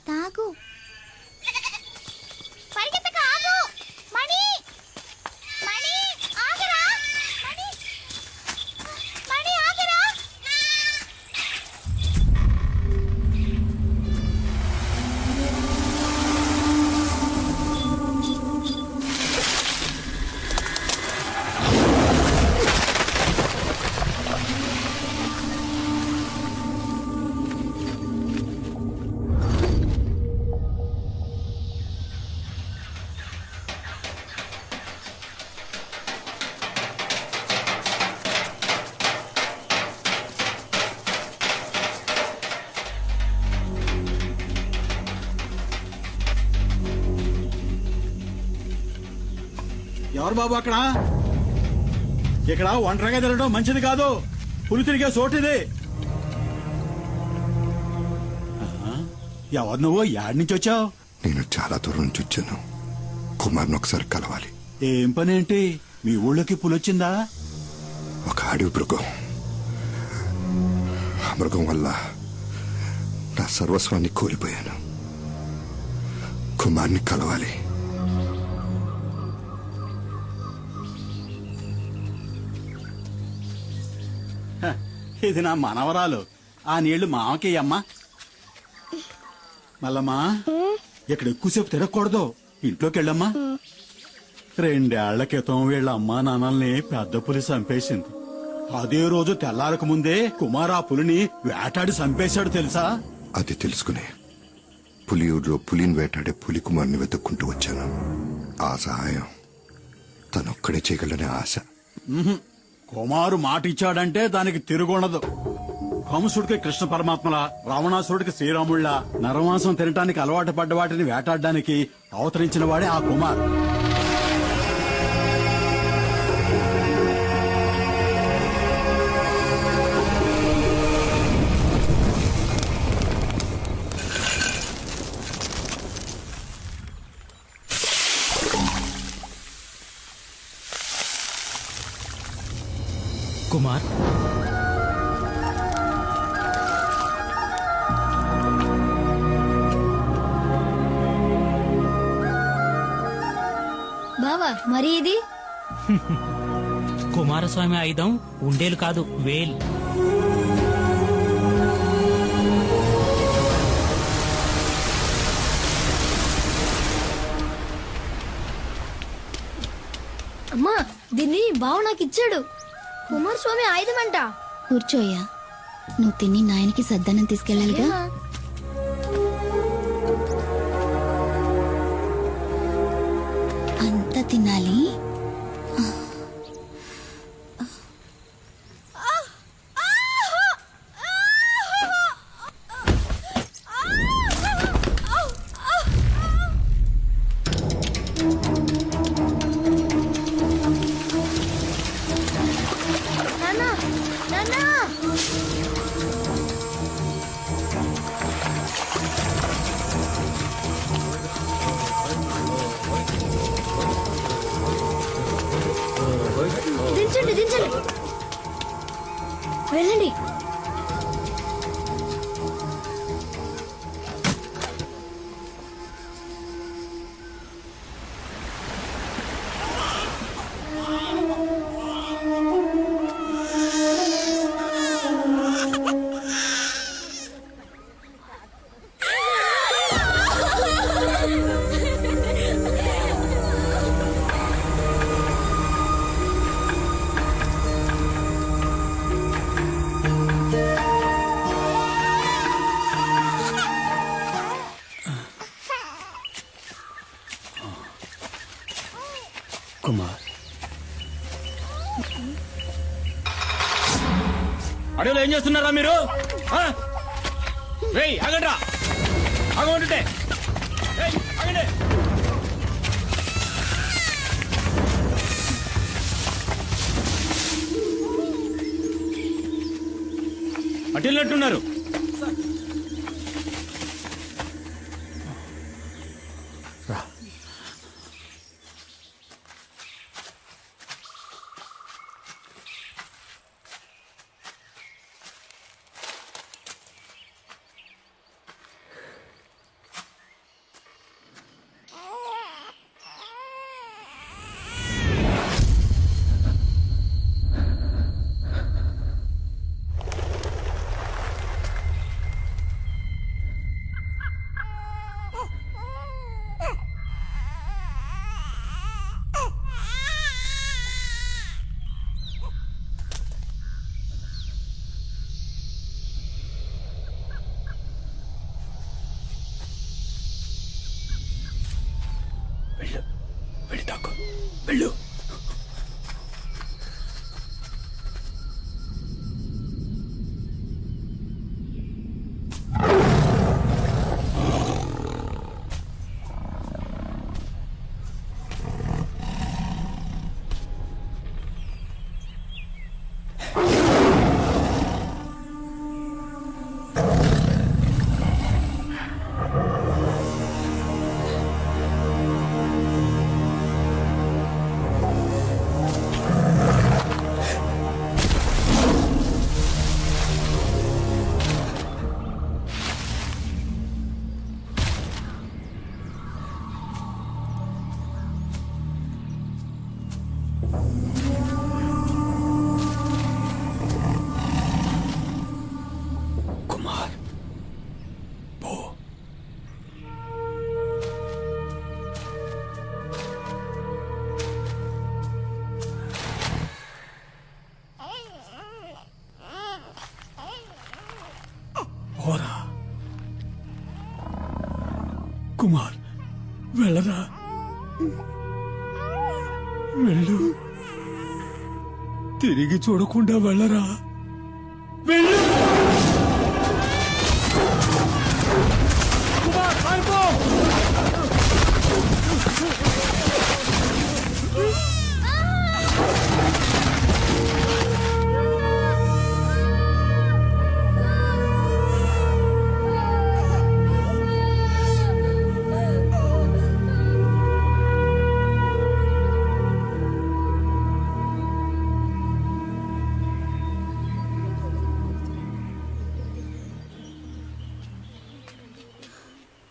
తాగు. పరిగెత్తక, ఆగు. మణి, మణి, ఆగరా. మణి, మణి, ఆగరా. ఎవరు బాబు అక్కడ? ఇక్కడ ఒంటరిగా తిరగడం మంచిది కాదు. పులి తిరిగే చోటిది. ఎవరు నువ్వు? యాడ్ నుంచి వచ్చావు? నేను చాలా దూరం నుంచి వచ్చాను. కుమార్ని ఒకసారి కలవాలి. ఏం పని ఏంటి? మీ ఊళ్ళోకి పులి వచ్చిందా? ఒక అడవి మృగం. ఆ మృగం వల్ల నా సర్వస్వాన్ని కోల్పోయాను. కుమార్ని కలవాలి. ఇది నా మనవరాలు. ఆ నీళ్లు మామకి అమ్మా. మల్లమ్మా, ఇక్కడ ఎక్కువసేపు తిరగకూడదు. ఇంట్లోకి వెళ్ళమ్మా. 2 ఏళ్ల క్రితం వీళ్ళ అమ్మా నాన్నల్ని పెద్ద పులి చంపేసింది. అదే రోజు తెల్లారక ముందే కుమార్ ఆ పులిని వేటాడి చంపేశాడు తెలుసా? అది తెలుసుకునే పులియూరులో పులిని వేటాడే పులి కుమార్ని వెతుక్కుంటూ వచ్చాను. ఆ సహాయం తనొక్కడే చేయగలనే ఆశ. కుమారు మాట ఇచ్చాడంటే దానికి తిరుగుండదు. కంసుడికి కృష్ణ పరమాత్మల, రావణాసుడికి శ్రీరాముళ్ళ, నరమాంసం తినటానికి అలవాటు పడ్డ వాటిని వేటాడడానికి అవతరించిన వాడే ఆ కుమార్. కుమార్, బావా మరి ఇది కుమారస్వామి ఆయుధం ఉండేలు కాదు, వేల్. అమ్మా, దీన్ని బావ నాకు ఇచ్చాడు. కుమారస్వామి ఆయుధమంట. కూర్చోయ్యా. నువ్వు తిని నాయనకి సద్దనం తీసుకెళ్ళాలిగా. అంత తినాలి. దించండి, దించండి. వెళ్ళండి. కుమార్, అడవిలో ఏం చేస్తున్నారా మీరు? ఆగండ్రా, ఆగమంటుంటే. ఆగండి. అటెళ్ళినట్టున్నారు. వెళ్ళు. కుమార్ పో. పోరా కుమార్, వెళ్ళరా, వెళ్ళు. తిరిగి చూడకుండా వెళ్ళరా, వెళ్ళు. కుమార్ పారిపో.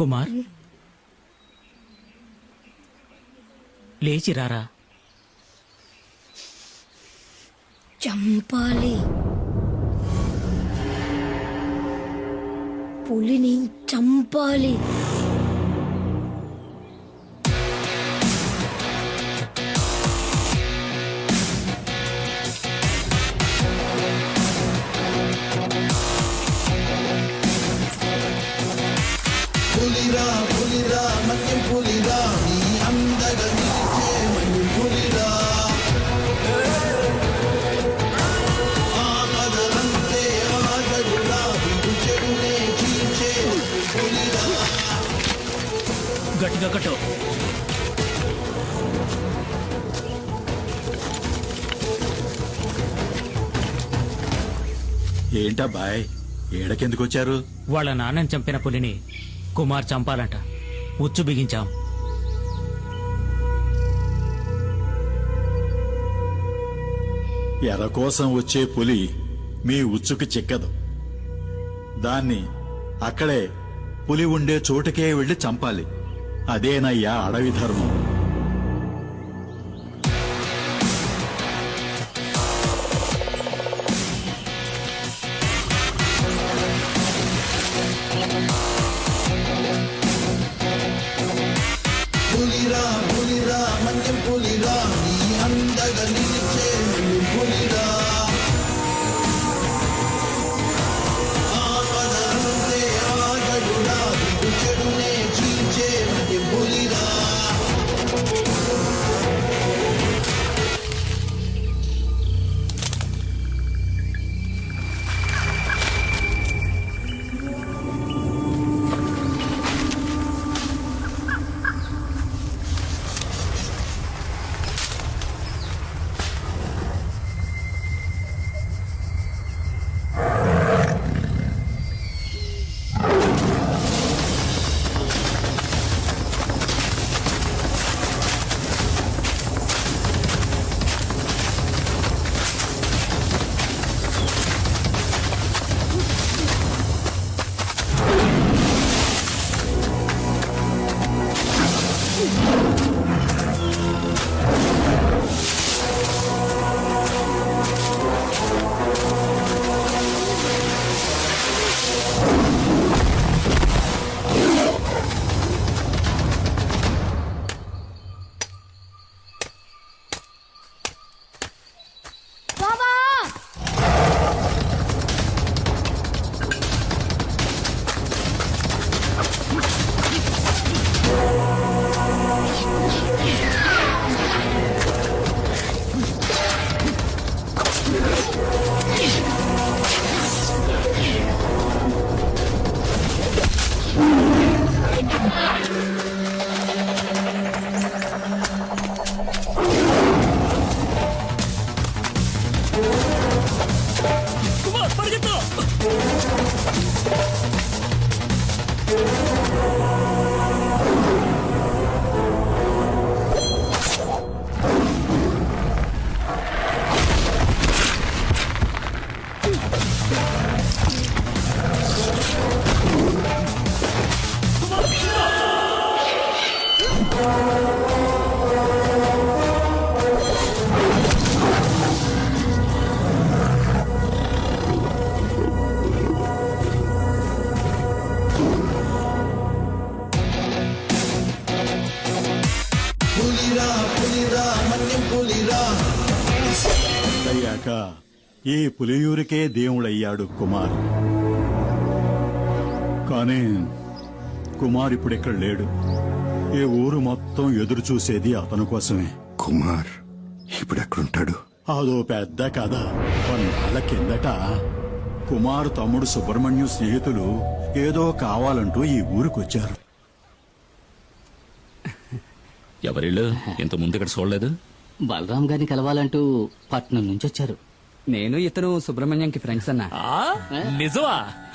కుమార్ లేచి రారా. చంపాలి, పులిని చంపాలి. గట్టిగా కట్టు. ఏంటా బాయ్, ఏడకెందుకు వచ్చారు? వాళ్ళ నాన్నని చంపిన పులిని కుమార్ చంపాలంట. ఉచ్చు బిగించాం. ఎర కోసం వచ్చే పులి మీ ఉచ్చుకు చిక్కదు. దాన్ని అక్కడే పులి ఉండే చోటుకే వెళ్లి చంపాలి. అదేనయ్యా అడవి ధర్మం. ఇక ఈ పులియూరికే దేవుడయ్యాడు కుమార్. కానీ కుమార్ ఇప్పుడు ఇక్కడ లేడు. ఈ ఊరు మొత్తం ఎదురు చూసేది అతని కోసమే. కుమార్ ఇప్పుడు ఎక్కడుంటాడు? అదో పెద్ద కథ. కొన్నాళ్ళ కిందట కుమార్ తమ్ముడు సుబ్రహ్మణ్యం స్నేహితులు ఏదో కావాలంటూ ఈ ఊరికొచ్చారు. ఎవరిళ్ళు ఇంత ముందు ఇక్కడ చూడలేదు? బలరాం గారిని కలవాలంటూ పట్నం నుంచి వచ్చారు. నేను ఇతను సుబ్రహ్మణ్యంకి ఫ్రెండ్స్ అన్నా. నిజమా?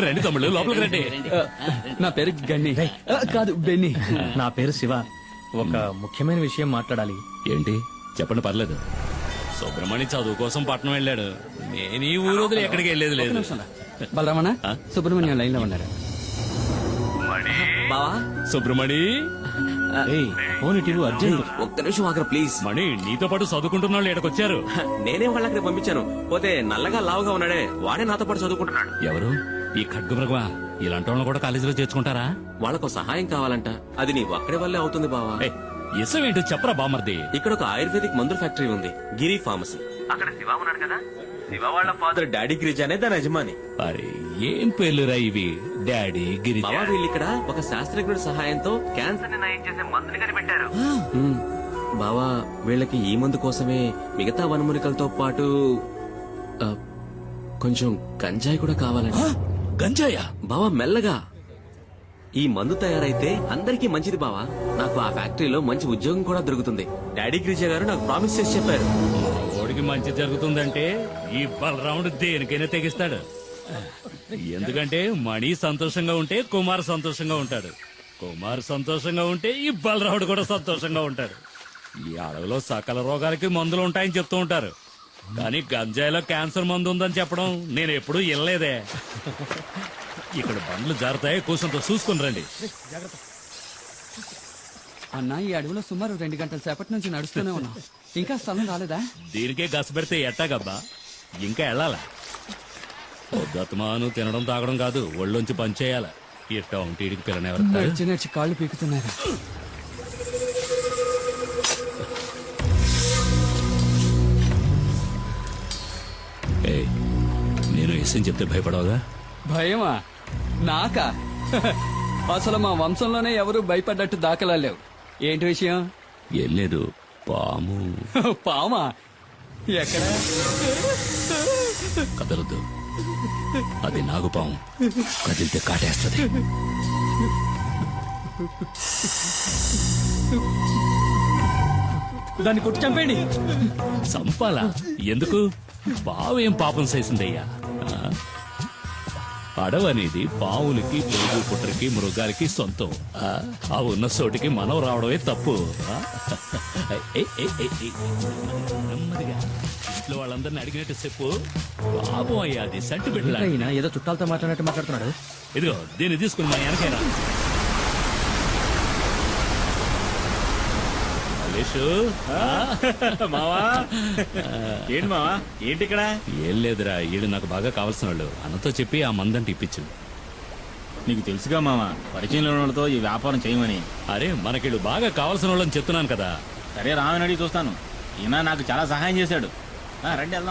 రండి తమ్ముళ్ళు లోపలికి రండి. నా పేరు గన్ని. కాదు బెన్ని. నా పేరు శివ. ఒక ముఖ్యమైన విషయం మాట్లాడాలి. ఏంటి చెప్పండి, పర్లేదు. సుబ్రహ్మణ్యం చదువు కోసం పట్నం వెళ్ళాడు. నేను ఈ ఊరు వదిలి ఎక్కడికి వెళ్ళేది లేదు. బలరామన్నా, సుబ్రహ్మణ్యం లైన్ లో ఉన్నారు. బావా సుబ్రహ్మణి, ఫోన్ ఇటు అర్జెంట్. ఒక్క నిమిషం ఆగరా ప్లీజ్. మణి నీతో పాటు చదువుకుంటున్న వాళ్ళు ఇక్కడికొచ్చారు. నేనే వాళ్ళకి పంపించాను. పోతే నల్లగా లావుగా ఉన్నాడే వాడే నాతో పాటు చదువుకుంటున్నాడు. ఎవరు? ఈ ఖడ్గమృగమా? ఇలాంటి వాళ్ళని కూడా కాలేజీలో చేర్చుకుంటారా? వాళ్ళకు సహాయం కావాలంట. అది నీ ఒక్కడి వల్లే అవుతుంది బావా. ఏయ్, ఇసం ఏంటో చెప్పరా బామర్ది. ఇక్కడ ఒక ఆయుర్వేదిక్ మందుల ఫ్యాక్టరీ ఉంది, గిరి ఫార్మసీ. అక్కడ శివ ఉన్నాడు కదా, శివ వాళ్ళ ఫాదర్ డాడీ గిరిజ అనే దాని యజమాని. అరే ఏం పేర్లురా ఇవి? డాడీ గిరిజ. బావా వీళ్ళు ఇక్కడ ఒక శాస్త్రజ్ఞుడి సహాయంతో క్యాన్సర్ ని నయం చేసే మందుని కనిపెట్టారు. బావా వీళ్ళకి ఈ మందు కోసమే మిగతా వనమూలికలతో పాటు ఆ, కొంచెం గంజాయి కూడా కావాలండి. గంజాయా? బావా మెల్లగా. ఈ మందు తయారైతే అందరికీ మంచిది బావా. నాకు ఆ ఫ్యాక్టరీలో మంచి ఉద్యోగం కూడా దొరుకుతుంది. డాడీ గిరిజ గారు నాకు ప్రామిస్ చేసి చెప్పారు. ఓడికి మంచి జరుగుతుందంటే ఈ బలరాముడు దేనికైనా తెగిస్తాడు. ఎందుకంటే మణి సంతోషంగా ఉంటే కుమార్ సంతోషంగా ఉంటాడు. కుమార్ సంతోషంగా ఉంటే ఈ బలరాముడు కూడా సంతోషంగా ఉంటాడు. ఈ అడవిలో సకల రోగాలకి మందులు ఉంటాయని చెప్తూ ఉంటారు, కానీ గంజాయిలో క్యాన్సర్ మందు ఉందని చెప్పడం నేను ఎప్పుడూ వినలేదే. ఇక్కడ బండ్లు జారుతాయి, కూర్చొంత చూసుకుని రండి. అన్నా, ఈ అడవిలో సుమారు 2 గంటల సేపటి నుంచి నడుస్తూనే ఉన్నాం. ఇంకా స్థలం రాలేదా? దీనికే గస పెడితే ఎట్టాగబ్బా, ఇంకా వెళ్ళాలా? పొద్దుమాను తినడం తాగడం కాదు, ఒళ్ళొంచి పనిచేయాల. ఇట్టా ఉంటే ఇడికి పిల్లనెవరు? నడిచి నడిచి కాళ్ళు పీకుతున్నారు. నేను విషయం చెప్తే భయపడవుగా? భయమా? నాకా? అసలు మా వంశంలోనే ఎవరు భయపడ్డట్టు దాఖలాలు లేవు. ఏంటి విషయం? ఏం లేదు, పాము. పామా? ఎక్కడ? కదలదు, అది నాగుపాము. కదిలితే కాటేస్తుంది. దాన్ని కొట్టి చంపేయండి. చంపాలా? ఎందుకు? పావు ఏం పాపం చేసిందయ్యా? అడవనేది పావులకి, పెరుగు పుట్రకి, మృగాలకి సొంతం. ఆ ఉన్న చోటికి మనం రావడమే తప్పు. నెమ్మదిగా ఇంట్లో వాళ్ళందరినీ అడిగినట్టు చెప్పు. పాపం అయ్యా, అది సంటి బిడ్డ. అయినా ఏదో చుట్టాలతో మాట్లాడినట్టు మాట్లాడుతున్నాడు. ఇదిగో దీన్ని తీసుకుని మా వెనకైనా. మావా ఏంటి మావా, ఏంటి ఇక్కడ? ఏం లేదురా, ఈడు నాకు బాగా కావాల్సిన వాళ్ళు. అన్నతో చెప్పి ఆ మందంటే ఇప్పించు. నీకు తెలుసుగా మావా, పరిచయంలో ఉన్న వాళ్ళతో ఈ వ్యాపారం చేయమని. అరే మనకిడు బాగా కావాల్సిన వాళ్ళని చెప్తున్నాను కదా. సరే రామని అడిగి చూస్తాను. ఈయన నాకు చాలా సహాయం చేశాడు. రండి వెళ్దాం.